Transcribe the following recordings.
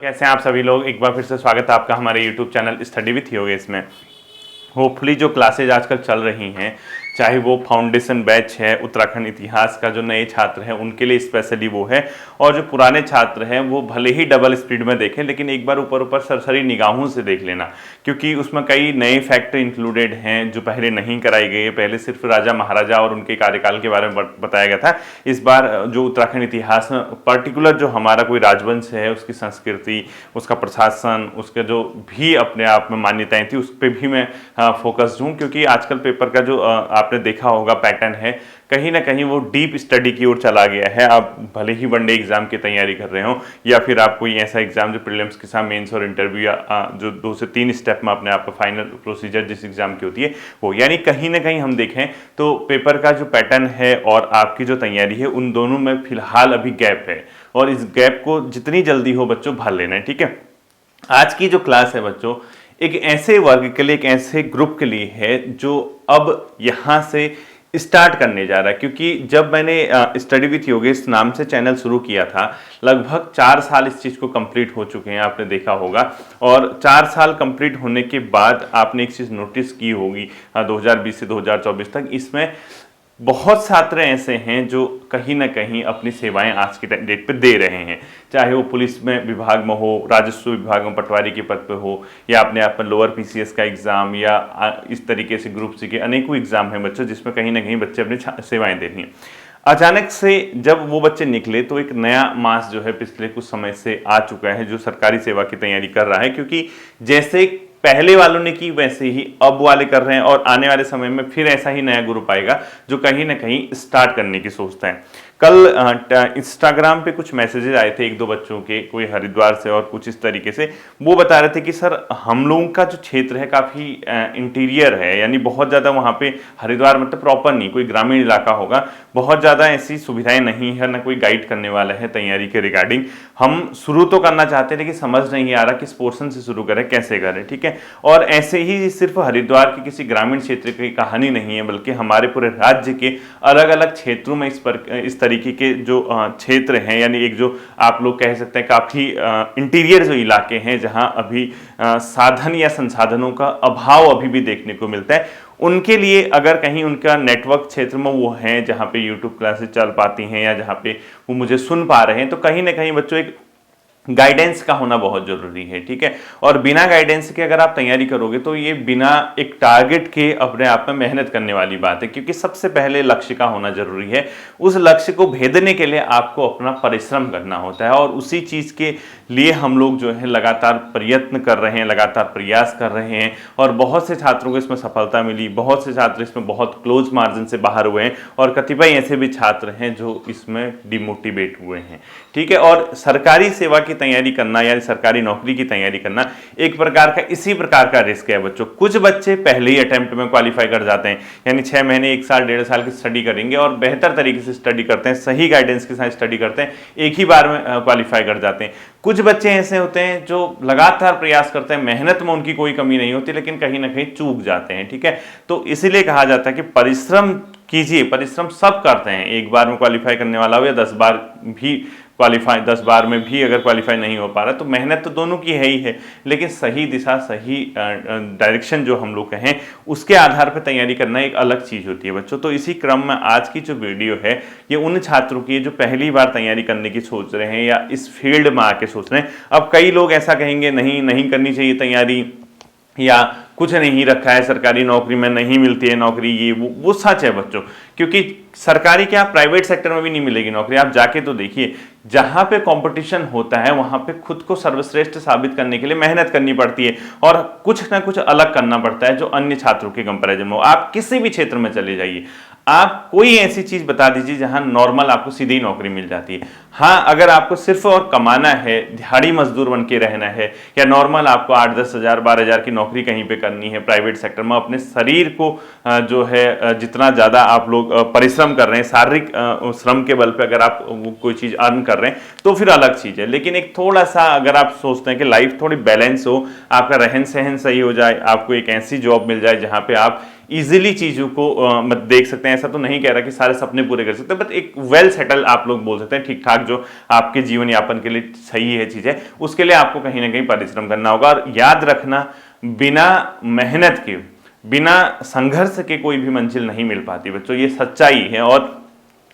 कैसे हैं आप सभी लोग। एक बार फिर से स्वागत है आपका हमारे YouTube channel study with Yogesh में। होपफुली जो क्लासेज आजकल चल रही हैं, चाहे वो फाउंडेशन बैच है उत्तराखंड इतिहास का, जो नए छात्र हैं उनके लिए स्पेशली वो है, और जो पुराने छात्र हैं वो भले ही डबल स्पीड में देखें लेकिन एक बार ऊपर ऊपर सरसरी निगाहों से देख लेना, क्योंकि उसमें कई नए फैक्ट इंक्लूडेड हैं जो पहले नहीं कराई गई है। पहले सिर्फ राजा महाराजा और उनके कार्यकाल के बारे में बताया गया था। इस बार जो उत्तराखंड इतिहास में पर्टिकुलर जो हमारा कोई राजवंश है, उसकी संस्कृति, उसका प्रशासन, उसके जो भी अपने आप में मान्यताएं थी, उस पर भी मैं फोकस्ड हूँ, क्योंकि आजकल पेपर का जो आपने देखा होगा पैटर्न है, कहीं ना कहीं वो डीप स्टडी की ओर चला गया है। आप भले ही वनडे एग्जाम की तैयारी कर रहे हो या फिर आप कोई ऐसा एग्जाम जो प्रीलिम्स के साथ मेंस और इंटरव्यू या जो 2 से 3 स्टेप में अपने आप का फाइनल प्रोसीजर जिस एग्जाम की होती है वो, यानी कहीं ना कहीं हम देखें तो पेपर का जो पैटर्न है और आपकी जो तैयारी है, उन दोनों में फिलहाल अभी गैप है, और इस गैप को जितनी जल्दी हो बच्चों भर लेना है। ठीक है, आज की जो क्लास है बच्चों एक ऐसे वर्ग के लिए, एक ऐसे ग्रुप के लिए है जो अब यहाँ से स्टार्ट करने जा रहा है। क्योंकि जब मैंने स्टडी विथ योगेश नाम से चैनल शुरू किया था, लगभग 4 साल इस चीज़ को कंप्लीट हो चुके हैं, आपने देखा होगा। और 4 साल कंप्लीट होने के बाद आपने एक चीज़ नोटिस की होगी 2020 से 2024 तक, इसमें बहुत छात्र ऐसे हैं जो कहीं ना कहीं अपनी सेवाएं आज की डेट पे दे रहे हैं, चाहे वो पुलिस में विभाग में हो, राजस्व विभाग में पटवारी के पद पे हो, या अपने आप में लोअर पीसीएस का एग्जाम, या इस तरीके से ग्रुप सी के अनेकों एग्जाम हैं बच्चों जिसमें कहीं ना कहीं बच्चे अपनी सेवाएं दे रही हैं। अचानक से जब वो बच्चे निकले तो एक नया मास जो है पिछले कुछ समय से आ चुका है जो सरकारी सेवा की तैयारी कर रहा है, क्योंकि जैसे पहले वालों ने की वैसे ही अब वाले कर रहे हैं, और आने वाले समय में फिर ऐसा ही नया ग्रुप आएगा जो कहीं ना कहीं स्टार्ट करने की सोचता है। कल इंस्टाग्राम पे कुछ मैसेजेस आए थे 1-2 बच्चों के, कोई हरिद्वार से और कुछ इस तरीके से। वो बता रहे थे कि सर हम लोगों का जो क्षेत्र है काफ़ी इंटीरियर है, यानी बहुत ज़्यादा वहाँ पे, हरिद्वार मतलब प्रॉपर नहीं, कोई ग्रामीण इलाका होगा, बहुत ज़्यादा ऐसी सुविधाएं नहीं है, ना कोई गाइड करने वाला है तैयारी के रिगार्डिंग। हम शुरू तो करना चाहते हैं लेकिन समझ नहीं आ रहा किस पोर्शन से शुरू करें, कैसे करें। ठीक है, और ऐसे ही सिर्फ हरिद्वार की किसी ग्रामीण क्षेत्र की कहानी नहीं है, बल्कि हमारे पूरे राज्य के अलग अलग क्षेत्रों में इस तरीके के जो क्षेत्र हैं, यानी एक जो आप लोग कह सकते हैं काफ़ी इंटीरियर जो इलाके हैं जहां अभी साधन या संसाधनों का अभाव अभी भी देखने को मिलता है, उनके लिए अगर कहीं उनका नेटवर्क क्षेत्र में वो हैं जहां पे यूट्यूब क्लासेस चल पाती हैं या जहां पे वो मुझे सुन पा रहे हैं, तो कहीं ना कहीं बच्चों एक गाइडेंस का होना बहुत जरूरी है। ठीक है, और बिना गाइडेंस के अगर आप तैयारी करोगे तो ये बिना एक टारगेट के अपने आप में मेहनत करने वाली बात है, क्योंकि सबसे पहले लक्ष्य का होना जरूरी है। उस लक्ष्य को भेदने के लिए आपको अपना परिश्रम करना होता है, और उसी चीज के लिए हम लोग जो है लगातार प्रयत्न कर रहे हैं, लगातार प्रयास कर रहे हैं, और बहुत से छात्रों को इसमें सफलता मिली, बहुत से छात्र इसमें बहुत क्लोज मार्जिन से बाहर हुए हैं, और कतिपय ऐसे भी छात्र हैं जो इसमें डिमोटिवेट हुए हैं। ठीक है, और सरकारी सेवा की तैयारी करना या सरकारी नौकरी की तैयारी करना एक प्रकार का इसी प्रकार का रिस्क है बच्चों। कुछ बच्चे पहले ही अटेम्प्ट में क्वालिफाई कर जाते हैं, यानी 6 महीने, 1 साल, 1.5 साल की स्टडी करेंगे और बेहतर तरीके से स्टडी करते हैं, सही गाइडेंस के साथ स्टडी करते हैं, एक ही बार में क्वालिफाई कर जाते हैं। कुछ बच्चे ऐसे होते हैं जो लगातार प्रयास करते हैं, मेहनत में उनकी कोई कमी नहीं होती, लेकिन कहीं ना कहीं चूक जाते हैं। ठीक है, तो इसीलिए कहा जाता है कि परिश्रम कीजिए। परिश्रम सब करते हैं, एक बार में क्वालिफाई करने वाला हो या 10 बार भी क्वालिफाई, 10 बार में भी अगर क्वालिफाई नहीं हो पा रहा, तो मेहनत तो दोनों की है ही है, लेकिन सही दिशा, सही डायरेक्शन जो हम लोग कहें उसके आधार पर तैयारी करना एक अलग चीज होती है बच्चों। तो इसी क्रम में आज की जो वीडियो है ये उन छात्रों की है जो पहली बार तैयारी करने की सोच रहे हैं या इस फील्ड में आके सोच रहे हैं। अब कई लोग ऐसा कहेंगे नहीं करनी चाहिए तैयारी, या कुछ नहीं रखा है, सरकारी नौकरी में नहीं मिलती है नौकरी, ये वो सच है बच्चों, क्योंकि सरकारी क्या प्राइवेट सेक्टर में भी नहीं मिलेगी नौकरी। आप जाके तो देखिए, जहां पे कंपटीशन होता है वहां पे खुद को सर्वश्रेष्ठ साबित करने के लिए मेहनत करनी पड़ती है, और कुछ ना कुछ अलग करना पड़ता है जो अन्य छात्रों के कंपैरिजन में हो। आप किसी भी क्षेत्र में चले जाइए, आप कोई ऐसी चीज बता दीजिए जहां नॉर्मल आपको सीधी नौकरी मिल जाती है। हाँ, अगर आपको सिर्फ और कमाना है, दिहाड़ी मजदूर बन के रहना है, या नॉर्मल आपको 8-10 हज़ार 12 हज़ार की नौकरी कहीं पे करनी है प्राइवेट सेक्टर में, अपने शरीर को जो है जितना ज्यादा आप लोग परिश्रम कर रहे हैं, शारीरिक श्रम के बल पे अगर आप कोई चीज अर्न कर रहे हैं तो फिर अलग चीज है। लेकिन एक थोड़ा सा अगर आप सोचते हैं कि लाइफ थोड़ी बैलेंस हो, आपका रहन सहन सही हो जाए, आपको एक ऐसी जॉब मिल जाए जहां पे आप इजीली चीजों को मत देख सकते हैं। ऐसा तो नहीं कह रहा कि सारे सपने पूरे कर सकते हैं, बट एक वेल सेटल आप लोग बोल सकते हैं, ठीक ठाक जो आपके जीवन यापन के लिए सही है चीजें, उसके लिए आपको कहीं ना कहीं परिश्रम करना होगा। और याद रखना, बिना मेहनत के, बिना संघर्ष के कोई भी मंजिल नहीं मिल पाती बच्चों, ये सच्चाई है। और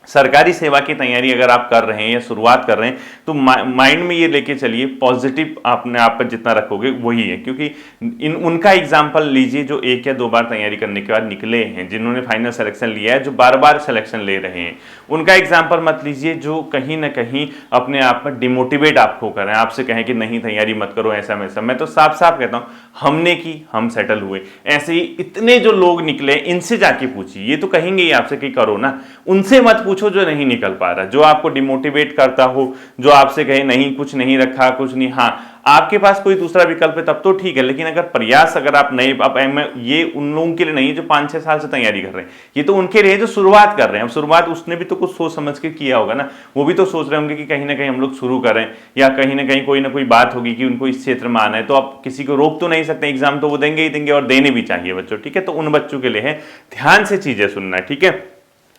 सरकारी सेवा की तैयारी अगर आप कर रहे हैं या शुरुआत कर रहे हैं तो माइंड में ये लेके चलिए, पॉजिटिव आपने आप पर जितना रखोगे वही है। क्योंकि उनका एग्जाम्पल लीजिए जो 1 या 2 बार तैयारी करने के बाद निकले हैं, जिन्होंने फाइनल सिलेक्शन लिया है, जो बार बार सिलेक्शन ले रहे हैं, उनका एग्जाम्पल मत लीजिए जो कहीं ना कहीं अपने आप में डिमोटिवेट आपको करें, आपसे कहें कि नहीं तैयारी मत करो ऐसा वैसा। मैं तो साफ साफ कहता हूँ, हमने की, हम सेटल हुए। ऐसे ही इतने जो लोग निकले, इनसे जाके पूछिए, ये तो कहेंगे ही आपसे कि करो ना, उनसे मत पूछो जो नहीं निकल पा रहा, जो आपको डिमोटिवेट करता हो, जो आपसे कहे नहीं कुछ नहीं रखा, कुछ नहीं। हाँ, आपके पास कोई दूसरा विकल्प है तब तो ठीक है, लेकिन अगर प्रयास अगर आप नहीं, अब ये उन लोगों के लिए नहीं है जो 5-6 साल से तैयारी कर रहे हैं, ये तो उनके लिए जो शुरुआत कर रहे हैं। अब शुरुआत उसने भी तो कुछ सोच समझ के किया होगा ना, वो भी तो सोच रहे होंगे कि कहीं ना कहीं हम लोग शुरू करें, या कहीं ना कहीं कोई बात होगी कि उनको इस क्षेत्र में आना है, तो आप किसी को रोक तो नहीं सकते, एग्जाम तो वो देंगे ही देंगे, और देने भी चाहिए बच्चों, ठीक है। तो उन बच्चों के लिए है, ध्यान से चीजें सुनना है, ठीक है।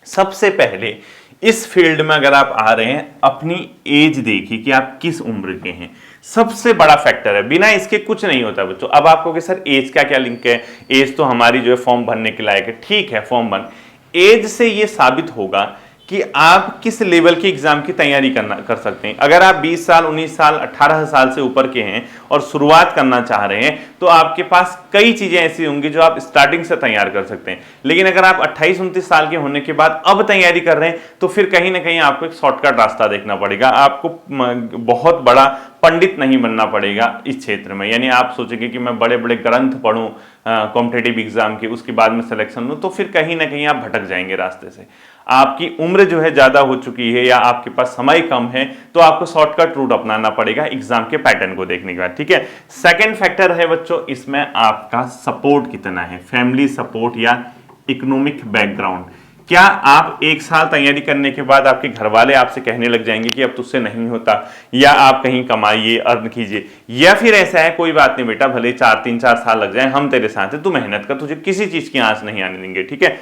सबसे पहले इस फील्ड में अगर आप आ रहे हैं, अपनी एज देखिए कि आप किस उम्र के हैं, सबसे बड़ा फैक्टर है, बिना इसके कुछ नहीं होता बच्चों। अब आपको कि सर एज का क्या लिंक है, एज तो हमारी जो है फॉर्म भरने के लायक है, ठीक है, फॉर्म भर, एज से ये साबित होगा कि आप किस लेवल की एग्जाम की तैयारी कर सकते हैं। अगर आप 20 साल, 19 साल, 18 साल से ऊपर के हैं और शुरुआत करना चाह रहे हैं, तो आपके पास कई चीजें ऐसी होंगी जो आप स्टार्टिंग से तैयार कर सकते हैं। लेकिन अगर आप 28-29 साल के होने के बाद अब तैयारी कर रहे हैं, तो फिर कहीं ना कहीं आपको एक शॉर्टकट रास्ता देखना पड़ेगा, आपको बहुत बड़ा पंडित नहीं बनना पड़ेगा इस क्षेत्र में। यानी आप सोचेंगे कि मैं बड़े बड़े ग्रंथ पढ़ूं कॉम्पिटेटिव एग्जाम के, उसके बाद में सिलेक्शन लूं, तो फिर कहीं ना कहीं आप भटक जाएंगे रास्ते से। आपकी उम्र जो है ज्यादा हो चुकी है या आपके पास समय कम है, तो आपको शॉर्टकट रूट अपनाना पड़ेगा एग्जाम के पैटर्न को देखने के बाद, ठीक है। सेकंड फैक्टर है बच्चों, इसमें आपका सपोर्ट कितना है, फैमिली सपोर्ट या इकोनॉमिक बैकग्राउंड। क्या आप 1 साल तैयारी करने के बाद आपके घर वाले आपसे कहने लग जाएंगे कि अब तुझसे नहीं होता, या आप कहीं कमाइए, अर्न कीजिए, या फिर ऐसा है कोई बात नहीं बेटा, भले 3-4 साल लग जाए, हम तेरे साथ हैं, तू मेहनत कर, तुझे किसी चीज की आंच नहीं आने देंगे, ठीक है।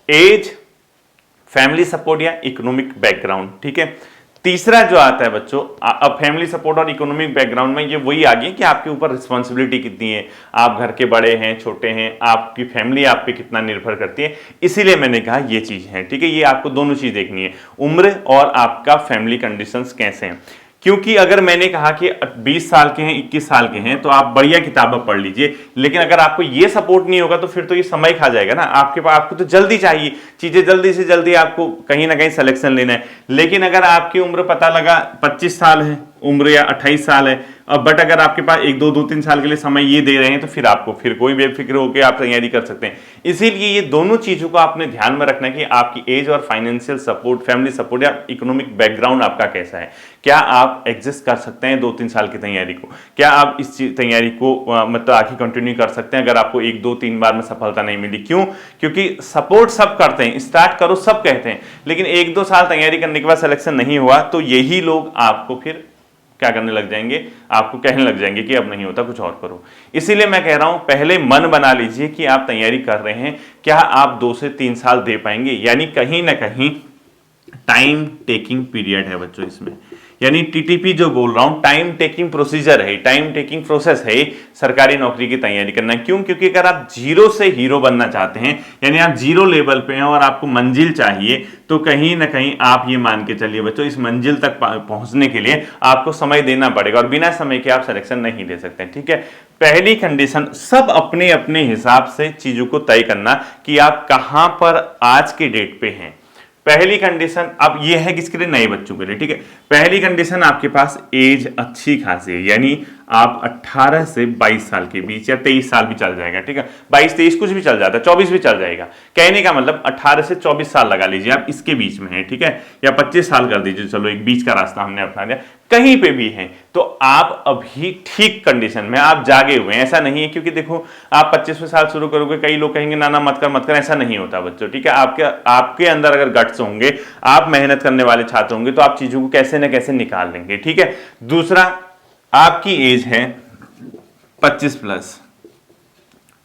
एज, फैमिली सपोर्ट या इकोनॉमिक बैकग्राउंड, ठीक है। तीसरा जो आता है बच्चों, अब फैमिली सपोर्ट और इकोनॉमिक बैकग्राउंड में ये वही आ गई कि आपके ऊपर रिस्पॉन्सिबिलिटी कितनी है, आप घर के बड़े हैं, छोटे हैं, आपकी फैमिली आप पे कितना निर्भर करती है। इसीलिए मैंने कहा ये चीज है, ठीक है। ये आपको दोनों चीज देखनी है, उम्र और आपका फैमिली कंडीशंस कैसे हैं। क्योंकि अगर मैंने कहा कि 20 साल के हैं, 21 साल के हैं, तो आप बढ़िया किताबें पढ़ लीजिए, लेकिन अगर आपको ये सपोर्ट नहीं होगा तो फिर तो ये समय खा जाएगा ना आपके पास। आपको तो जल्दी चाहिए चीजें, जल्दी से जल्दी आपको कहीं ना कहीं सिलेक्शन लेना है। लेकिन अगर आपकी उम्र पता लगा 25 साल है उम्र या 28 साल है, अब बट अगर आपके पास 1-2-3 साल के लिए समय ये दे रहे हैं, तो फिर आपको फिर कोई बेफिक्र होकर आप तैयारी कर सकते हैं। इसीलिए ये दोनों चीजों को आपने ध्यान में रखना है कि आपकी एज और फाइनेंशियल सपोर्ट, फैमिली सपोर्ट या इकोनॉमिक बैकग्राउंड आपका कैसा है। क्या आप एडजस्ट कर सकते हैं 2-3 साल की तैयारी को, क्या आप इस तैयारी को मतलब आगे कंटिन्यू कर सकते हैं अगर आपको 1-2-3 बार में सफलता नहीं मिली। क्यों? क्योंकि सपोर्ट सब करते हैं, स्टार्ट करो सब कहते हैं, लेकिन 1-2 साल तैयारी करने के बाद सिलेक्शन नहीं हुआ तो यही लोग आपको फिर क्या करने लग जाएंगे, आपको कहने लग जाएंगे कि अब नहीं होता, कुछ और करो। इसीलिए मैं कह रहा हूं पहले मन बना लीजिए कि आप तैयारी कर रहे हैं, क्या आप 2 से 3 साल दे पाएंगे। यानी कहीं ना कहीं टाइम टेकिंग पीरियड है बच्चों इसमें, यानी टीटीपी जो बोल रहा हूं, टाइम टेकिंग प्रोसीजर है, टाइम टेकिंग प्रोसेस है सरकारी नौकरी की तैयारी करना। क्यों? क्योंकि अगर आप जीरो से हीरो बनना चाहते हैं, यानी आप जीरो लेवल पे हैं और आपको मंजिल चाहिए, तो कहीं ना कहीं आप ये मान के चलिए बच्चों, इस मंजिल तक पहुंचने के लिए आपको समय देना पड़ेगा और बिना समय के आप सिलेक्शन नहीं दे सकते, ठीक है। पहली कंडीशन, सब अपने अपने हिसाब से चीजों को तय करना कि आप कहां पर आज के डेट पे हैं। पहली कंडीशन अब ये है किसके लिए, नए बच्चों के लिए, ठीक है। पहली कंडीशन आपके पास एज अच्छी खासी है, यानी आप 18 से 22 साल के बीच, या 23 साल भी चल जाएगा, ठीक है, 22-23 कुछ भी चल जाता है, 24 भी चल जाएगा। कहने का मतलब 18 से 24 साल लगा लीजिए आप, इसके बीच में है, ठीक है, या 25 साल कर दीजिए, चलो एक बीच का रास्ता हमने अपना लिया, कहीं पे भी हैं तो आप अभी ठीक कंडीशन में, आप जागे हुए हैं। ऐसा नहीं है क्योंकि देखो आप 25वें साल शुरू करोगे, कई लोग कहेंगे ना ना मत कर, ऐसा नहीं होता बच्चों, ठीक है। आपके अंदर अगर गट्स होंगे, आप मेहनत करने वाले छात्र होंगे, तो आप चीजों को कैसे ना कैसे निकाल लेंगे, ठीक है। दूसरा, आपकी एज है 25+,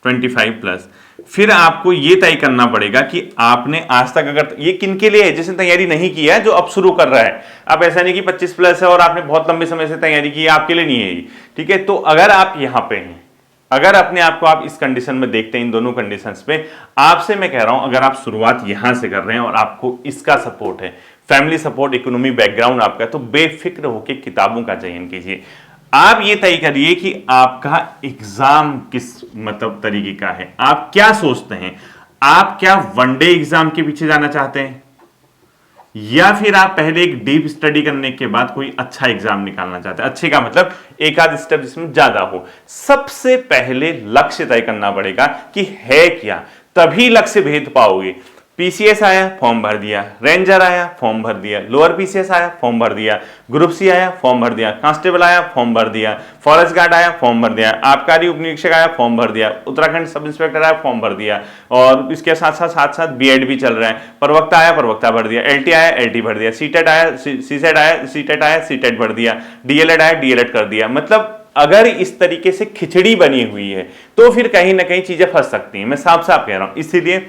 25+, फिर आपको ये तय करना पड़ेगा कि आपने आज तक अगर ये किन के लिए है, जिसने तैयारी नहीं की है, जो अब शुरू कर रहा है। अब ऐसा नहीं कि 25 प्लस है और आपने बहुत लंबे समय से तैयारी की है, आपके लिए नहीं है ये, ठीक है। तो अगर आप यहां पे हैं, अगर अपने आप को आप इस कंडीशन में देखते हैं, इन दोनों कंडीशंस पे, आपसे मैं कह रहा हूं, अगर आप शुरुआत यहां से कर रहे हैं और आपको इसका सपोर्ट है, फैमिली सपोर्ट, इकोनॉमी बैकग्राउंड आपका, तो बेफिक्र होकर किताबों का चयन कीजिए। आप ये तय करिए कि आपका एग्जाम किस मतलब तरीके का है, आप क्या सोचते हैं। आप क्या वनडे एग्जाम के पीछे जाना चाहते हैं, या फिर आप पहले एक डीप स्टडी करने के बाद कोई अच्छा एग्जाम निकालना चाहते हैं। अच्छे का मतलब एक आध स्टेप जिसमें ज्यादा हो। सबसे पहले लक्ष्य तय करना पड़ेगा कि है क्या, तभी लक्ष्य भेद पाओगे। पीसीएस आया, फॉर्म भर दिया, रेंजर आया, फॉर्म भर दिया, लोअर पीसीएस आया, फॉर्म भर दिया, ग्रुप सी आया, फॉर्म भर दिया, कांस्टेबल आया, फॉर्म भर दिया, फॉरेस्ट गार्ड आया, फॉर्म भर दिया, आबकारी उप निरीक्षक आया, फॉर्म भर दिया, उत्तराखंड सब इंस्पेक्टर आया, फॉर्म भर दिया, और इसके साथ साथ बीएड भी चल रहा है, प्रवक्ता आया, प्रवक्ता भर दिया, एलटी आया, एलटी भर दिया, सीटेट आया, सीसेट आया, सीटेट आया, सीटेट भर दिया, डीएलएड आया, डीएलएड कर दिया। मतलब अगर इस तरीके से खिचड़ी बनी हुई है तो फिर कहीं ना कहीं चीजें फंस सकती हैं। मैं साफ साफ कह रहा हूं। इसीलिए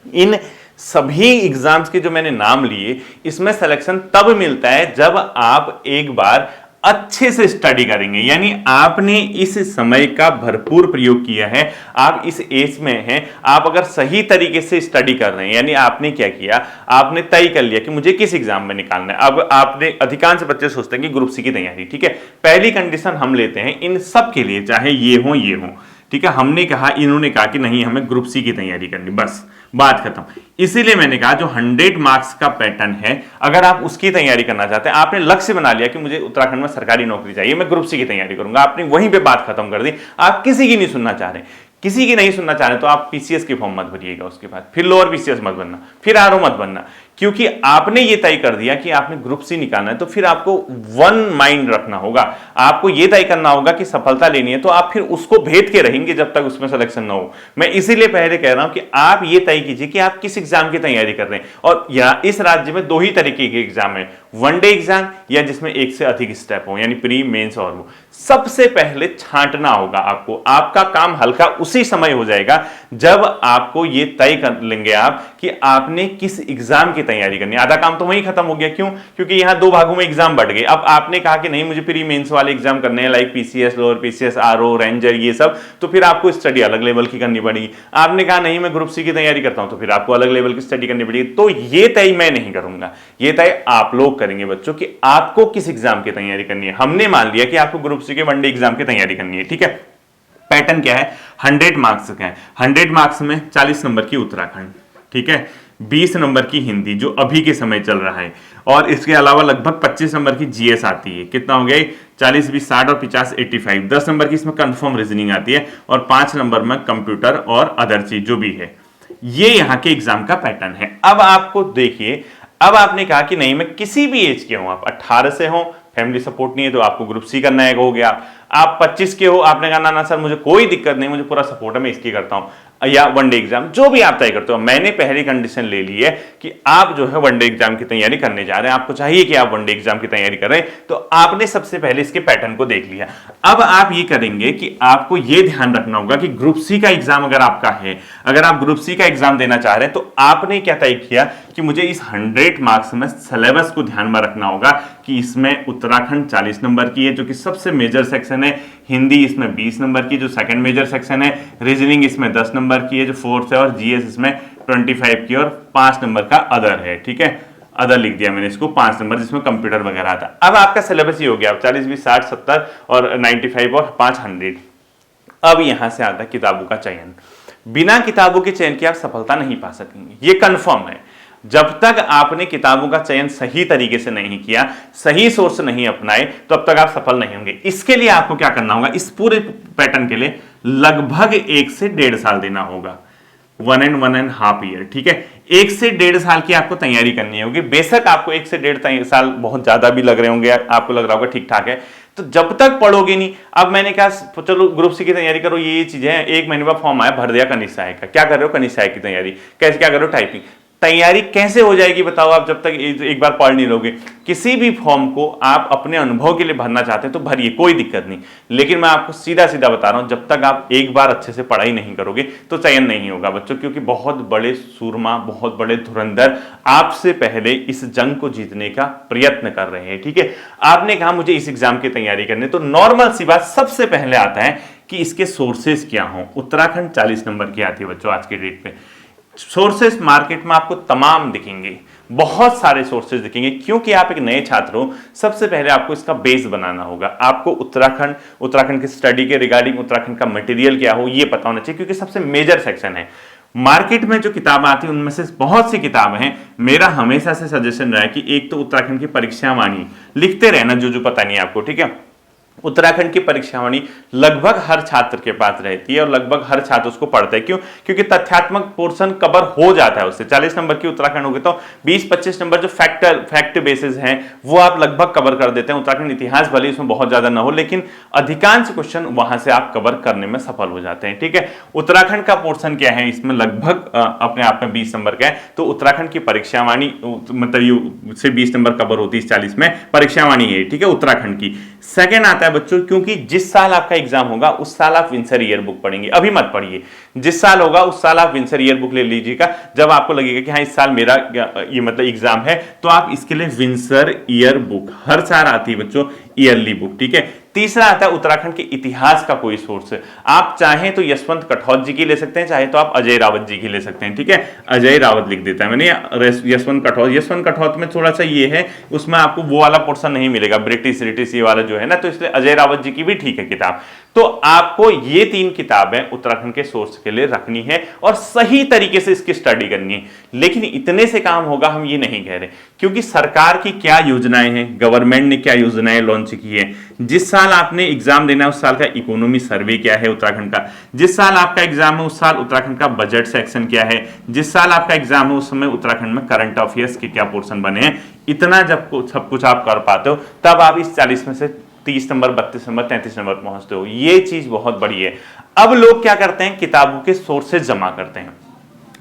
इन सभी एग्जाम्स के जो मैंने नाम लिए, इसमें सिलेक्शन तब मिलता है जब आप एक बार अच्छे से स्टडी करेंगे, यानी आपने इस समय का भरपूर प्रयोग किया है, आप इस एज में हैं, आप अगर सही तरीके से स्टडी कर रहे हैं, यानी आपने क्या किया, आपने तय कर लिया कि मुझे किस एग्जाम में निकालना है। अब आपने, अधिकांश बच्चे सोचते हैं कि ग्रुप सी की तैयारी, ठीक है। पहली कंडीशन हम लेते हैं इन सब के लिए, चाहे ये हो, ठीक है। हमने कहा, इन्होंने कहा कि नहीं हमें ग्रुप सी की तैयारी करनी, बस बात खत्म। इसीलिए मैंने कहा जो 100 मार्क्स का पैटर्न है, अगर आप उसकी तैयारी करना चाहते हैं, आपने लक्ष्य बना लिया कि मुझे उत्तराखंड में सरकारी नौकरी चाहिए, मैं ग्रुप सी की तैयारी करूंगा, आपने वहीं पे बात खत्म कर दी। आप किसी की नहीं सुनना चाह रहे, किसी की नहीं सुनना चाह रहे, तो आप पीसीएस की फॉर्म मत भरिएगा, उसके बाद फिर लोअर पीसीएस मत बनना, फिर आरओ मत बनना, क्योंकि आपने ये तय कर दिया कि आपने ग्रुप सी निकालना है। तो फिर आपको वन माइंड रखना होगा, आपको ये तय करना होगा कि सफलता लेनी है, तो आप फिर उसको भेद के रहेंगे जब तक उसमें सिलेक्शन ना हो। मैं इसीलिए पहले कह रहा हूं कि आप ये तय कीजिए कि आप किस एग्जाम की तैयारी कर रहे हैं। और या इस राज्य में दो ही तरीके के एग्जाम है, वनडे एग्जाम या जिसमें एक से अधिक स्टेप हो, यानी प्री, मेंस और वो। सबसे पहले छांटना होगा आपको, आपका काम हल्का उसी समय हो जाएगा जब आपको ये तय कर लेंगे आप कि आपने किस एग्जाम की तैयारी करनी है। आधा काम तो वहीं खत्म हो गया। क्यों? क्योंकि यहां दो भागों में एग्जाम बढ़ गए। अब आपने कहा कि नहीं मुझे प्री मेंस वाले एग्जाम करने हैं, like PCS, lower PCS, RO, ranger, ये सब, तो फिर आपको स्टडी अलग लेवल की करनी पड़ेगी। आपने कहा नहीं मैं ग्रुप सी की तैयारी करता हूं, तो फिर आपको अलग लेवल की स्टडी करनी पड़ेगी। तो ये तय मैं नहीं करूंगा, ये तय आप लोग करेंगे बच्चों कि आपको किस एग्जाम की तैयारी करनी है। हमने मान लिया कि आपको ग्रुप सी के वनडे एग्जाम की तैयारी करनी है, ठीक है। पैटर्न क्या है? 100 मार्क्स का है। 100 मार्क्स में 40 नंबर की उत्तराखंड, ठीक है, 20 नंबर की हिंदी जो अभी के समय चल रहा है, और इसके अलावा लगभग 25 नंबर की जीएस आती है। कितना हो गया? 40, 20, 60 और 50, 85। 10 नंबर की इसमें कंफर्म रीजनिंग आती है, और 5 नंबर में कंप्यूटर और अदर चीज जो भी है। ये यहाँ के एग्जाम का पैटर्न है। अब आपको देखिए, अब आपने कहा कि नहीं मैं किसी भी एज के हूं, आप 18 से हो, फैमिली सपोर्ट नहीं है तो आपको ग्रुप सी करना है, हो गया। आप 25 के हो, आपने कहा ना सर मुझे कोई दिक्कत नहीं, मुझे पूरा सपोर्ट है, मैं इसकी करता हूं, या वनडे एग्जाम, जो भी आप तय करते हो। मैंने पहली कंडीशन ले ली है कि आप जो है वनडे एग्जाम की तैयारी करने जा रहे हैं, आपको चाहिए कि आप वनडे एग्जाम की तैयारी कर रहे हैं, तो आपने सबसे पहले इसके पैटर्न को देख लिया। अब आप ये करेंगे कि आपको ये ध्यान रखना होगा कि ग्रुप सी का एग्जाम अगर आपका है, अगर आप ग्रुप सी का एग्जाम देना चाह रहे हैं, तो आपने क्या तय किया कि मुझे इस 100 मार्क्स में सिलेबस को ध्यान में रखना होगा कि इसमें उत्तराखंड 40 नंबर की है जो कि सबसे मेजर सेक्शन है, हिंदी इसमें 20 नंबर की जो सेकंड मेजर सेक्शन है, रीजनिंग इसमें 10 नंबर की है जो फोर्थ है, और जीएस इसमें 25 की, और 5 नंबर का अदर है, ठीक है। अदर लिख दिया मैंने इसको, 5 नंबर जिसमें कंप्यूटर वगैरह आता है। अब आपका सिलेबस ही हो गया, 40, 20, 60, 70 और 95 और 5 100। अब यहां से आता है किताबों का चयन। बिना किताबों के चयन के आप सफलता नहीं पा सकेंगे, ये कंफर्म है। जब तक आपने किताबों का चयन सही तरीके से नहीं किया, सही सोर्स नहीं अपनाए, तो अब तक आप सफल नहीं होंगे। इसके लिए आपको क्या करना होगा? इस पूरे पैटर्न के लिए लगभग 1 से 1.5 साल देना होगा, 1.5 ईयर, ठीक है। 1 से 1.5 साल की आपको तैयारी करनी होगी। बेशक आपको 1 से 1.5 साल बहुत ज्यादा भी लग रहे होंगे, आपको लग रहा होगा ठीक ठाक है, तो जब तक पढ़ोगे नहीं। अब मैंने कहा चलो ग्रुप सी की तैयारी करो, ये चीजें हैं, 1 महीने बाद फॉर्म आया, भर दिया कनिष्ठ सहायक का। क्या कर रहे हो? कनिष्ठ सहायक की तैयारी। कैसे क्या कर रहे हो? टाइपिंग। तैयारी कैसे हो जाएगी बताओ आप, जब तक एक बार पढ़ नहीं लोगे। किसी भी फॉर्म को आप अपने अनुभव के लिए भरना चाहते हैं तो भरिए, कोई दिक्कत नहीं, लेकिन मैं आपको सीधा सीधा बता रहा हूं, जब तक आप एक बार अच्छे से पढ़ाई नहीं करोगे तो चयन नहीं होगा बच्चों, क्योंकि बहुत बड़े सूरमा, बहुत बड़े धुरंधर आपसे पहले इस जंग को जीतने का प्रयत्न कर रहे हैं। ठीक है, आपने कहा मुझे इस एग्जाम की तैयारी करनी, तो नॉर्मल सी बात सबसे पहले आता है कि इसके सोर्सेस क्या हों। उत्तराखंड 40 नंबर की आती है बच्चों आज के डेट पे। सोर्सेस मार्केट में आपको तमाम दिखेंगे, बहुत सारे सोर्सेज दिखेंगे, क्योंकि आप एक नए छात्र हो। सबसे पहले आपको इसका बेस बनाना होगा, आपको उत्तराखंड के स्टडी के रिगार्डिंग उत्तराखंड का मटेरियल क्या हो ये पता होना चाहिए, क्योंकि सबसे मेजर सेक्शन है। मार्केट में जो किताब आती है उनमें से बहुत सी किताबें हैं, मेरा हमेशा से सजेशन रहा है कि एक तो उत्तराखंड की परीक्षावाणी लिखते रहना, जो पता नहीं आपको। ठीक है, उत्तराखंड की परीक्षावाणी लगभग हर छात्र के पास रहती है और लगभग हर छात्र उसको पढ़ता है। क्यों? क्योंकि तथ्यात्मक पोर्शन कवर हो जाता है उससे। 40 नंबर की उत्तराखंड हो गए तो 20-25 नंबर जो फैक्ट बेसिस हैं वो आप लगभग कवर कर देते हैं। उत्तराखंड इतिहास भले इसमें बहुत ज्यादा ना हो, लेकिन अधिकांश क्वेश्चन वहां से आप कवर करने में सफल हो जाते हैं। ठीक है, उत्तराखंड का पोर्शन क्या है, इसमें लगभग अपने आप में 20 नंबर का है, तो उत्तराखंड की परीक्षावाणी मतलब से 20 नंबर कवर होती है 40 में, परीक्षावाणी है। ठीक है, उत्तराखंड की। सेकेंड आता है बच्चों, क्योंकि जिस साल आपका एग्जाम होगा उस साल आप विंसर ईयर बुक पढ़ेंगे, अभी मत पढ़िए। जिस साल होगा उस साल आप विंसर ईयर बुक ले लीजिएगा। जब आपको लगेगा कि हाँ इस साल मेरा ये मतलब एग्जाम है, तो आप इसके लिए विंसर ईयर बुक, हर साल आती है बच्चों ईयरली बुक। ठीक है, तीसरा आता है उत्तराखंड के इतिहास का कोई सोर्स। आप चाहें तो यशवंत कठौत जी की ले सकते हैं, चाहे तो आप अजय रावत जी की ले सकते हैं। ठीक है, अजय रावत लिख देता है मैंने, यशवंत कठौत में थोड़ा सा ये है, उसमें आपको वो वाला पोर्शन नहीं मिलेगा, ब्रिटिश ये वाला जो है ना, तो इसलिए अजय रावत जी की भी ठीक है किताब। तो आपको ये 3 किताबें उत्तराखंड के सोर्स के लिए रखनी है और सही तरीके से इसकी स्टडी करनी है। लेकिन इतने से काम होगा हम ये नहीं कह रहे, क्योंकि सरकार की क्या योजनाएं हैं, गवर्नमेंट ने क्या योजनाएं लॉन्च की है। जिस साल आपने एग्जाम देना है उस साल का इकोनॉमी सर्वे क्या है उत्तराखंड का, जिस साल आपका एग्जाम है उस साल उत्तराखंड का बजट सेक्शन क्या है, जिस साल आपका एग्जाम है उस समय उत्तराखंड में करंट अफेयर्स के क्या पोर्शन बने हैं। इतना जब सब कुछ आप कर पाते हो तब आप इस 40 में से 30 नंबर, 32 नंबर, 33 नंबर पहुंचते हो। ये चीज बहुत बड़ी है। अब लोग क्या करते हैं, किताबों के सोर्सेज जमा करते हैं,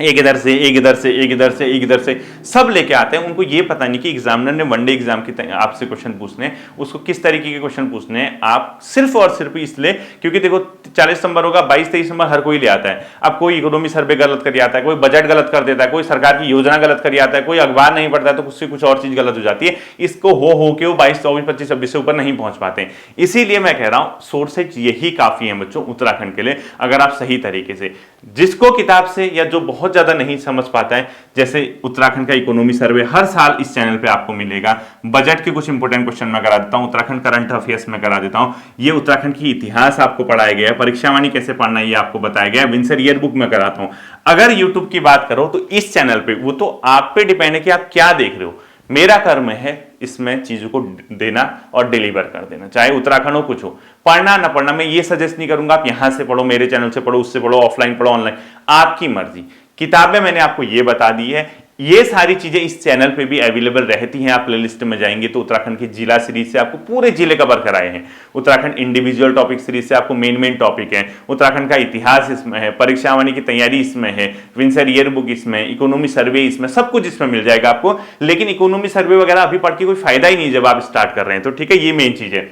एक इधर से एक इधर से एक इधर से एक इधर से सब लेके आते हैं। उनको ये पता नहीं कि एग्जामिनर ने वनडे एग्जाम की आपसे क्वेश्चन पूछने, उसको किस तरीके के क्वेश्चन पूछने हैं। आप सिर्फ और सिर्फ इसलिए क्योंकि देखो 40 नंबर होगा, 22-23 नंबर हर कोई ले आता है। अब कोई इकोनॉमी सर्वे गलत कर आता है, कोई बजट गलत कर देता है, कोई सरकार की योजना गलत कर आता है, कोई अखबार नहीं पढ़ता है तो उससे कुछ और चीज गलत हो जाती है। इसको हो के वो 22, 24, 25, 26 से ऊपर नहीं पहुंच पाते। इसीलिए मैं कह रहा हूं सोर्सेज यही काफी है बच्चों उत्तराखंड के लिए, अगर आप सही तरीके से जिसको किताब से या जो बहुत ज्यादा नहीं समझ पाता है, जैसे उत्तराखंड का इकोनॉमी सर्वे हर साल इस चैनल पे आपको मिलेगा, बजट के कुछ इंपोर्टेंट क्वेश्चन मैं करा देता हूं, उत्तराखंड करंट अफेयर्स में करा देता हूं, ये उत्तराखंड की इतिहास आपको पढ़ाया गया है, परीक्षावाणी कैसे पढ़ना है ये आपको बताया गया है, विंसर ईयर बुक में कराता हूं। अगर यूट्यूब की बात करो तो इस चैनल पे वो तो आप पे डिपेंड है कि आप क्या देख रहे हो। मेरा कर्म है इसमें चीजों को देना और डिलीवर कर देना, चाहे उत्तराखंड हो कुछ हो, पढ़ना ना पढ़ना मैं ये सजेस्ट नहीं करूंगा आप यहां से पढ़ो, मेरे चैनल से पढ़ो, उससे पढ़ो, ऑफलाइन पढ़ो, ऑनलाइन, आपकी मर्जी। किताबें मैंने आपको ये बता दी है, ये सारी चीजें इस चैनल पे भी अवेलेबल रहती हैं। आप प्लेलिस्ट में जाएंगे तो उत्तराखंड की जिला सीरीज से आपको पूरे जिले कवर कराए हैं, उत्तराखंड इंडिविजुअल टॉपिक सीरीज से आपको मेन टॉपिक है, उत्तराखंड का इतिहास इसमें है, परीक्षावाणी की तैयारी इसमें है, विंसर ईयर बुक इसमें, इकोनॉमी सर्वे इसमें, सब कुछ इसमें मिल जाएगा आपको। लेकिन इकोनॉमी सर्वे वगैरह अभी पढ़ के कोई फायदा ही नहीं जब आप स्टार्ट कर रहे हैं, तो ठीक है, ये मेन चीज है।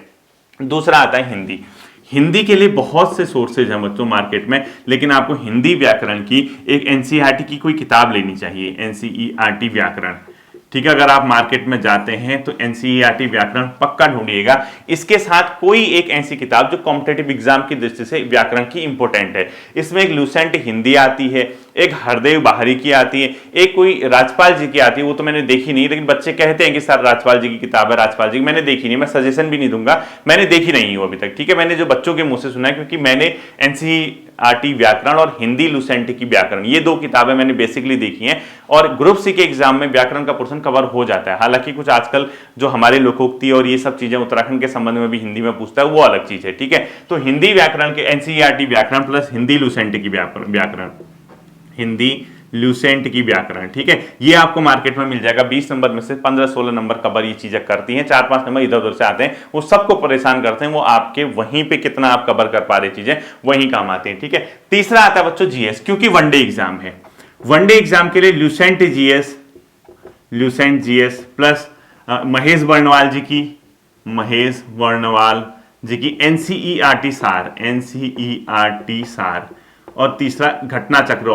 दूसरा आता है हिंदी। हिंदी के लिए बहुत से सोर्सेज हैं बच्चों मार्केट में, लेकिन आपको हिंदी व्याकरण की एक एनसीईआरटी की कोई किताब लेनी चाहिए, एनसीईआरटी व्याकरण। ठीक है, अगर आप मार्केट में जाते हैं तो एनसीईआरटी व्याकरण पक्का ढूंढिएगा। इसके साथ कोई एक ऐसी किताब जो कॉम्पिटेटिव एग्जाम की दृष्टि से व्याकरण की इंपॉर्टेंट है। इसमें एक लूसेंट हिंदी आती है, एक हरदेव बाहरी की आती है, एक कोई राजपाल जी की आती है, वो तो मैंने देखी नहीं, लेकिन बच्चे कहते हैं कि सर राजपाल जी की किताब है, राजपाल जी मैंने देखी नहीं, मैं सजेशन भी नहीं दूंगा, मैंने देखी नहीं हूं अभी तक। ठीक है, मैंने जो बच्चों के मुंह से सुना है, क्योंकि मैंने एनसीईआरटी व्याकरण और हिंदी लूसेंट की व्याकरण, ये 2 किताबें मैंने बेसिकली देखी हैं, और ग्रुप सी के एग्जाम में व्याकरण का पोर्शन कवर हो जाता है। हालांकि कुछ आजकल जो हमारे लोकोक्ति और ये सब चीजें उत्तराखंड के संबंध में भी हिंदी में पूछता है, वो अलग चीज है। ठीक है, तो हिंदी व्याकरण के एनसीईआरटी व्याकरण प्लस हिंदी लूसेंट की व्याकरण, हिंदी लूसेंट की व्याकरण, ठीक है, ये आपको मार्केट में मिल जाएगा। 20 नंबर में से 15-16 नंबर कवर ये चीजें करती हैं, 4-5 नंबर इधर उधर से आते हैं, वो सबको परेशान करते हैं, वो आपके वहीं पे कितना आप कवर कर पा रहे चीजें वहीं काम आते हैं। ठीक है, तीसरा आता है बच्चों जीएस, क्योंकि वनडे एग्जाम है। वनडे एग्जाम के लिए ल्यूसेंट जीएस प्लस महेश वर्णवाल जी की एनसीईआरटी सार और तीसरा घटना चक्र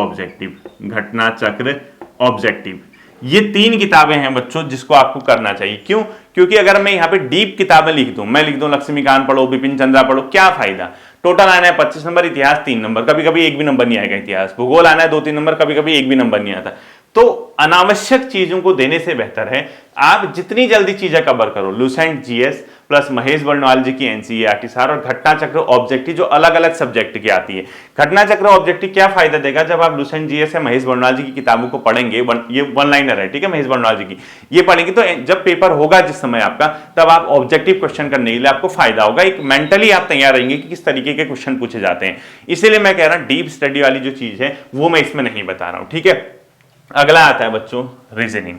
ऑब्जेक्टिव। ये 3 किताबें हैं बच्चों जिसको आपको करना चाहिए। क्यों? क्योंकि अगर मैं यहाँ पे डीप किताबें लिख दूं, मैं लिख दूं लक्ष्मीकांत पढ़ो, बिपिन चंद्रा पढ़ो, क्या फायदा? टोटल आना है 25 नंबर, इतिहास 3 नंबर, कभी कभी एक भी नंबर नहीं आएगा इतिहास, भूगोल आना है 2-3 नंबर, कभी कभी एक भी नंबर नहीं आता। तो अनावश्यक चीजों को देने से बेहतर है आप जितनी जल्दी चीजें कवर करो, लूसेंट जीएस प्लस महेश वर्णवाल जी की एनसीईआरटी सार और घटना चक्र ऑब्जेक्टिव जो अलग अलग सब्जेक्ट की आती है। घटना चक्र ऑब्जेक्टिव क्या फायदा देगा? जब आप लूसेंट जीएस या महेश वर्णवाल जी की किताबों को पढ़ेंगे, ये वन लाइनर है, ठीक है, महेश वर्णवाल जी की, ये पढ़ेंगे तो जब पेपर होगा जिस समय आपका, तब आप ऑब्जेक्टिव क्वेश्चन करने के लिए आपको फायदा होगा। एक मेंटली आप तैयार रहेंगे कि किस तरीके के क्वेश्चन पूछे जाते हैं। इसीलिए मैं कह रहा हूं डीप स्टडी वाली जो चीज है वो मैं इसमें नहीं बता रहा हूं, ठीक है। अगला आता है बच्चों रीजनिंग।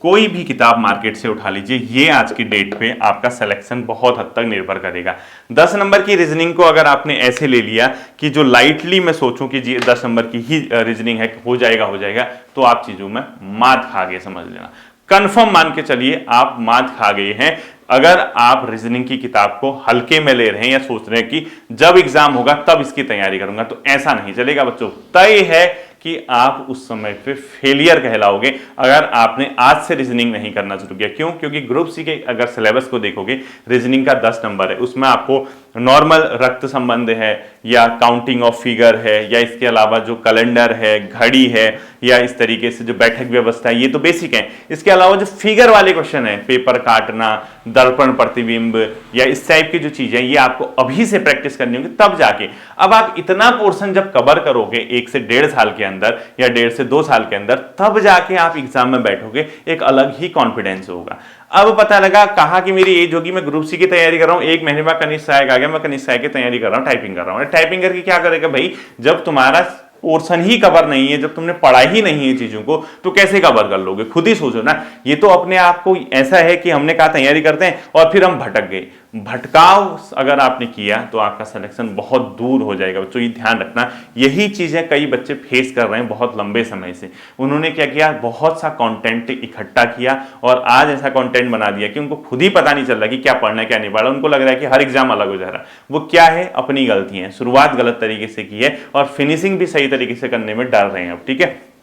कोई भी किताब मार्केट से उठा लीजिए, ये आज की डेट पे आपका सिलेक्शन बहुत हद तक निर्भर करेगा। 10 नंबर की रीजनिंग को अगर आपने ऐसे ले लिया कि जो लाइटली मैं सोचूं कि जी 10 नंबर की ही रीजनिंग है, हो जाएगा, तो आप चीजों में मात खा गए, समझ लेना। कंफर्म मान के चलिए आप मात खा गए हैं अगर आप रीजनिंग की किताब को हल्के में ले रहे हैं या सोच रहे हैं कि जब एग्जाम होगा तब इसकी तैयारी करूंगा। तो ऐसा नहीं चलेगा बच्चों। तय है कि आप उस समय पे फेलियर कहलाओगे अगर आपने आज से रीजनिंग नहीं करना शुरू किया। क्यों? क्योंकि ग्रुप सी के अगर सिलेबस को देखोगे, रीजनिंग का 10 नंबर है, उसमें आपको नॉर्मल रक्त संबंध है या काउंटिंग ऑफ फिगर है या इसके अलावा जो कैलेंडर है, घड़ी है या इस तरीके से जो बैठक व्यवस्था है, ये तो बेसिक है। इसके अलावा जो फिगर वाले क्वेश्चन है, पेपर काटना, दर्पण प्रतिबिंब या इस टाइप की जो चीजें, ये आपको अभी से प्रैक्टिस करनी होगी, तब जाके। अब आप इतना पोर्शन जब कवर करोगे 1 से 1.5 साल के अंदर या 1.5 से 2 साल के अंदर, तब जाके आप एग्जाम में बैठोगे, एक अलग ही कॉन्फिडेंस होगा। अब पता लगा कहा कि मेरी एज होगी, मैं ग्रुप सी की तैयारी कर रहा हूं, 1 महीने बाद कनिष्ठ सहायक आ गया, मैं कनिष्ठ सहायक की तैयारी कर रहा हूं, टाइपिंग कर रहा हूं। टाइपिंग करके क्या करेगा भाई? जब तुम्हारा पोर्शन ही कवर नहीं है, जब तुमने पढ़ा ही नहीं है चीजों को, तो कैसे कवर कर लोगे? खुद ही सोचो ना। ये तो अपने आप को ऐसा है कि हमने कहा तैयारी करते हैं और फिर हम भटक गए। भटकाव अगर आपने किया तो आपका सिलेक्शन बहुत दूर हो जाएगा बच्चों, ये ध्यान रखना। यही चीजें कई बच्चे फेस कर रहे हैं बहुत लंबे समय से। उन्होंने क्या किया? बहुत सा कंटेंट इकट्ठा किया और आज ऐसा कंटेंट बना दिया कि उनको खुद ही पता नहीं चल रहा कि क्या पढ़ना है क्या नहीं पढ़ना। उनको लग रहा है कि हर एग्जाम अलग हो जा रहा है। वो क्या है? अपनी गलती है, शुरुआत गलत तरीके से की है और फिनिशिंग भी सही तरीके से करने में डर रहे हैं अब, ठीक है।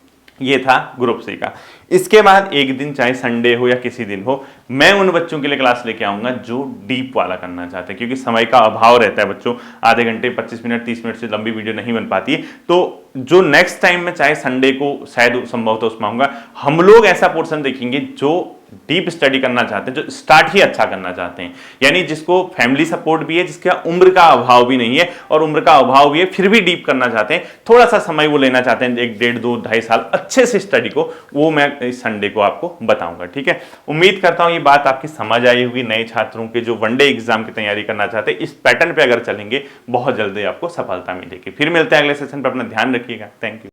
ये था ग्रुप सी का। इसके बाद एक दिन, चाहे संडे हो या किसी दिन हो, मैं उन बच्चों के लिए क्लास लेके आऊंगा जो डीप वाला करना चाहते हैं, क्योंकि समय का अभाव रहता है बच्चों, आधे घंटे 25 मिनट 30 मिनट से लंबी वीडियो नहीं बन पाती है। तो जो नेक्स्ट टाइम में चाहे संडे को शायद संभवतः उसमें आऊंगा, हम लोग ऐसा पोर्शन देखेंगे जो डीप स्टडी करना चाहते हैं, जो स्टार्ट ही अच्छा करना चाहते हैं, यानी जिसको फैमिली सपोर्ट भी है, जिसका उम्र का अभाव भी नहीं है और उम्र का अभाव भी है, फिर भी डीप करना चाहते हैं, थोड़ा सा समय वो लेना चाहते हैं, 1 1.5 2 2.5 साल अच्छे से स्टडी को, वो मैं इस संडे को आपको बताऊंगा, ठीक है। उम्मीद करता हूं ये बात आपकी समझ आई होगी। नए छात्रों के जो वनडे एग्जाम की तैयारी करना चाहते हैं, इस पैटर्न पे अगर चलेंगे बहुत जल्दी आपको सफलता मिलेगी। फिर मिलते हैं अगले सेशन पर, अपना ध्यान रखिएगा। Thank you.